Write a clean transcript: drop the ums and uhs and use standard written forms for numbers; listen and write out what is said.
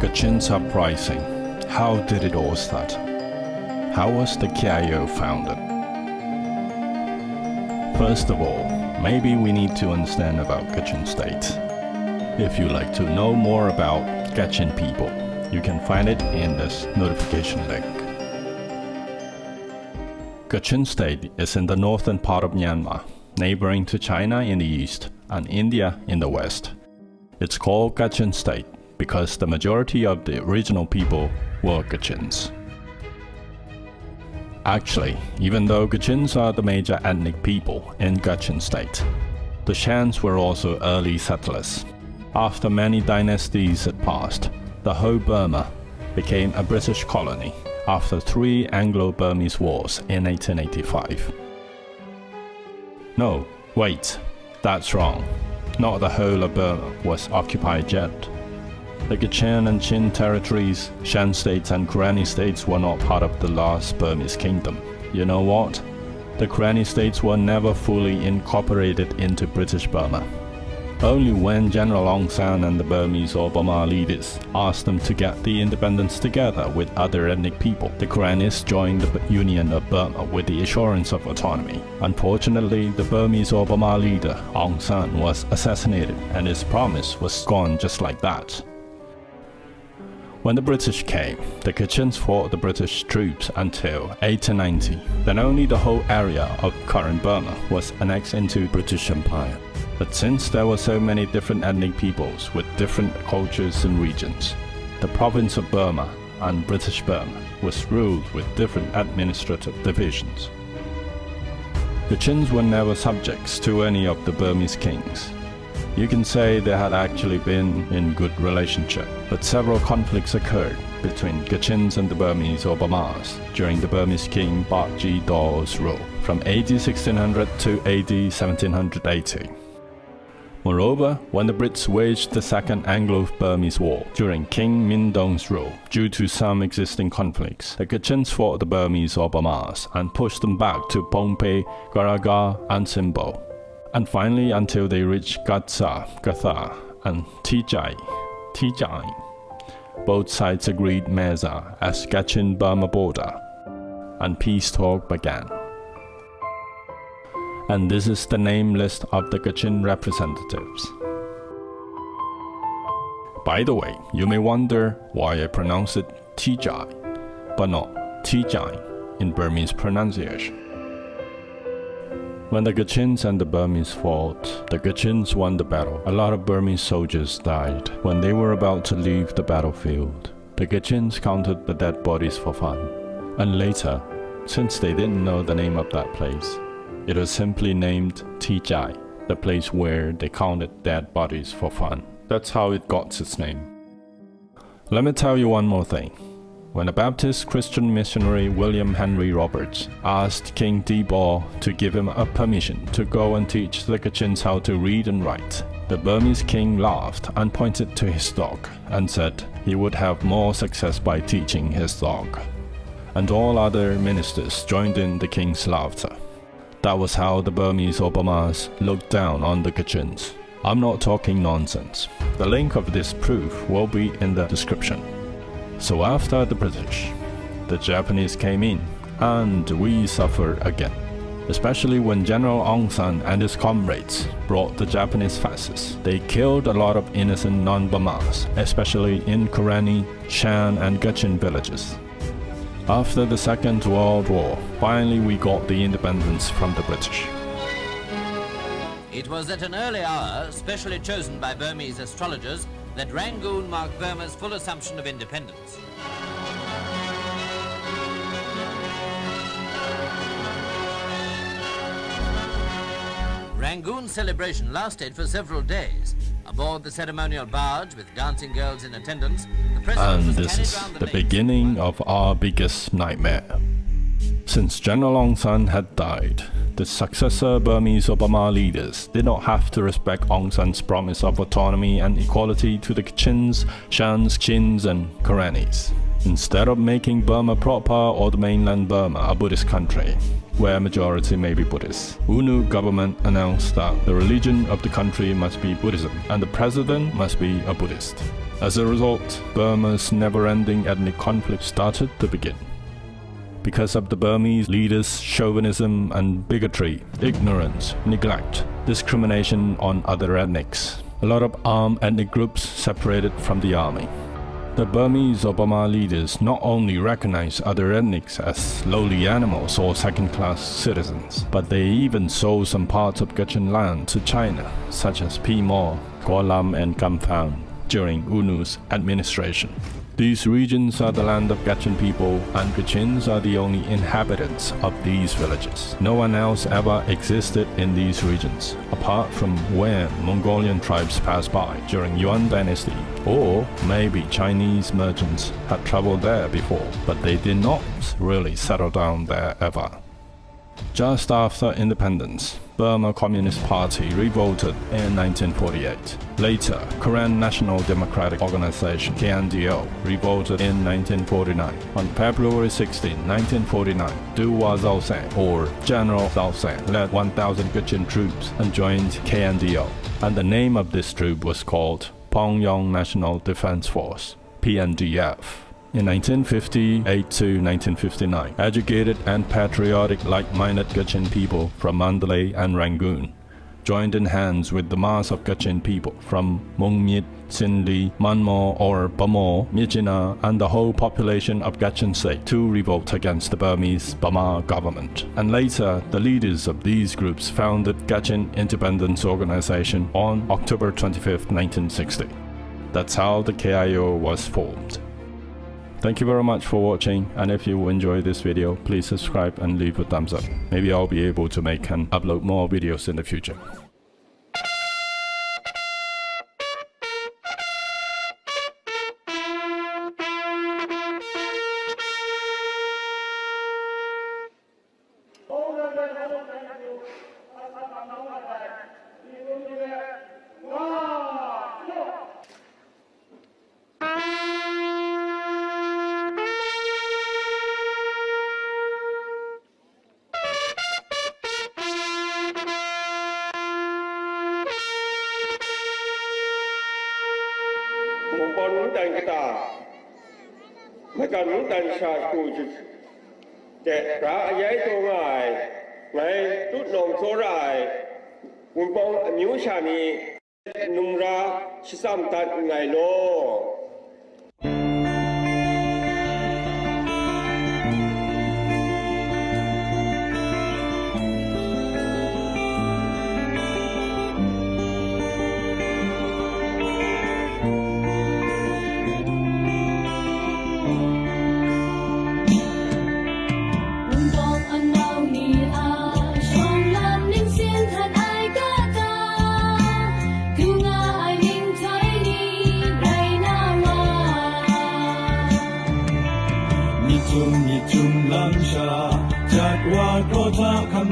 Kachin's uprising. How did it all start? How was the KIO founded? First of all, maybe we need to understand about Kachin State. If you'd like to know more about Kachin people, you can find it in this notification link. Kachin State is in the northern part of Myanmar, neighboring to China in the east and India in the west. It's called Kachin State because the majority of the original people were Kachins. Actually, even though Kachins are the major ethnic people in Kachin State, the Shans were also early settlers. After many dynasties had passed, the whole Burma became a British colony after 3 Anglo-Burmese wars in 1885. No, wait, that's wrong. Not the whole of Burma was occupied yet. The Kachin and Chin territories, Shan states and Karenni states were not part of the last Burmese kingdom. You know what? The Karenni states were never fully incorporated into British Burma. Only when General Aung San and the Burmese or Burma leaders asked them to get the independence together with other ethnic people, the Karennis joined the Union of Burma with the assurance of autonomy. Unfortunately, the Burmese or Burma leader Aung San was assassinated and his promise was gone just like that. When the British came, the Kachins fought the British troops until 1890. Then only the whole area of current Burma was annexed into British Empire. But since there were so many different ethnic peoples with different cultures and regions, the province of Burma and British Burma was ruled with different administrative divisions. The Kachins were never subjects to any of the Burmese kings. You can say they had actually been in good relationship, but several conflicts occurred between Kachins and the Burmese or Burmas during the Burmese king Bakji Dao's rule from AD 1600 to AD 1780. Moreover, when the Brits waged the Second Anglo-Burmese War during King Mindong's rule, due to some existing conflicts, the Kachins fought the Burmese or Burmas and pushed them back to Pohnpei, Garaga and Simbo, and finally until they reached Gatsa, Gatha and Tijai. Both sides agreed Meza as Kachin-Burma border, and peace talk began. And this is the name list of the Kachin representatives. By the way, you may wonder why I pronounce it Tijai, but not Tijai in Burmese pronunciation. When the Kachins and the Burmese fought, the Kachins won the battle. A lot of Burmese soldiers died. When they were about to leave the battlefield, the Kachins counted the dead bodies for fun. And later, since they didn't know the name of that place, it was simply named Tijai, the place where they counted dead bodies for fun. That's how it got its name. Let me tell you one more thing. When a Baptist Christian missionary William Henry Roberts asked King Thibaw to give him a permission to go and teach the Kachins how to read and write, the Burmese king laughed and pointed to his dog and said he would have more success by teaching his dog. And all other ministers joined in the king's laughter. That was how the Burmese or Burmas looked down on the Kachins. I'm not talking nonsense. The link of this proof will be in the description. So after the British, the Japanese came in, and we suffered again. Especially when General Aung San and his comrades brought the Japanese fascists. They killed a lot of innocent non-Burmas, especially in Karenni, Shan and Kachin villages. After the Second World War, finally we got the independence from the British. It was at an early hour, specially chosen by Burmese astrologers, that Rangoon marked Burma's full assumption of independence. Rangoon's celebration lasted for several days. Aboard the ceremonial barge with dancing girls in attendance, the president was this carried is round the lake. beginning of our biggest nightmare. Since General Aung San had died, the successor Burmese or Burma leaders did not have to respect Aung San's promise of autonomy and equality to the Kachins, Shans, Chins and Karennis. Instead of making Burma proper or the mainland Burma a Buddhist country, where majority may be Buddhist, UNU government announced that the religion of the country must be Buddhism and the president must be a Buddhist. As a result, Burma's never-ending ethnic conflict started to begin. Because of the Burmese leaders' chauvinism and bigotry, ignorance, neglect, discrimination on other ethnics, a lot of armed ethnic groups separated from the army. The Burmese Obama leaders not only recognize other ethnics as lowly animals or second-class citizens, but they even sold some parts of Kachin land to China, such as Pimor, Kuala and Kamphaeng, during UNU's administration. These regions are the land of Kachin people, and Kachins are the only inhabitants of these villages. No one else ever existed in these regions, apart from when Mongolian tribes passed by during Yuan dynasty, or maybe Chinese merchants had traveled there before, but they did not really settle down there ever. Just after independence, Burma Communist Party revolted in 1948. Later, Karen National Democratic Organization (KNDO) revolted in 1949. On February 16, 1949, Du Wa Zaoseng, or General Zaoseng, led 1,000 Kachin troops and joined KNDO, and the name of this troop was called Pyongyang National Defense Force (PNDF). In 1958 to 1959, educated and patriotic like-minded Kachin people from Mandalay and Rangoon joined in hands with the mass of Kachin people from Mongmyt, Sinli, Manmo or Bamor, Myitkyina, and the whole population of Kachin State to revolt against the Burmese Burma government. And later, the leaders of these groups founded Kachin Independence Organization on October 25, 1960. That's how the KIO was formed. Thank you very much for watching, and if you enjoyed this video, please subscribe and leave a thumbs up. Maybe I'll be able to make and upload more videos in the future. Mungkin dan kita macam dan satu je. Jadi itu ngai tu nong sorai, mungkin miusah ni numra sisam tan ngai lo. Ni chung lang sha, jat wa ko tha kham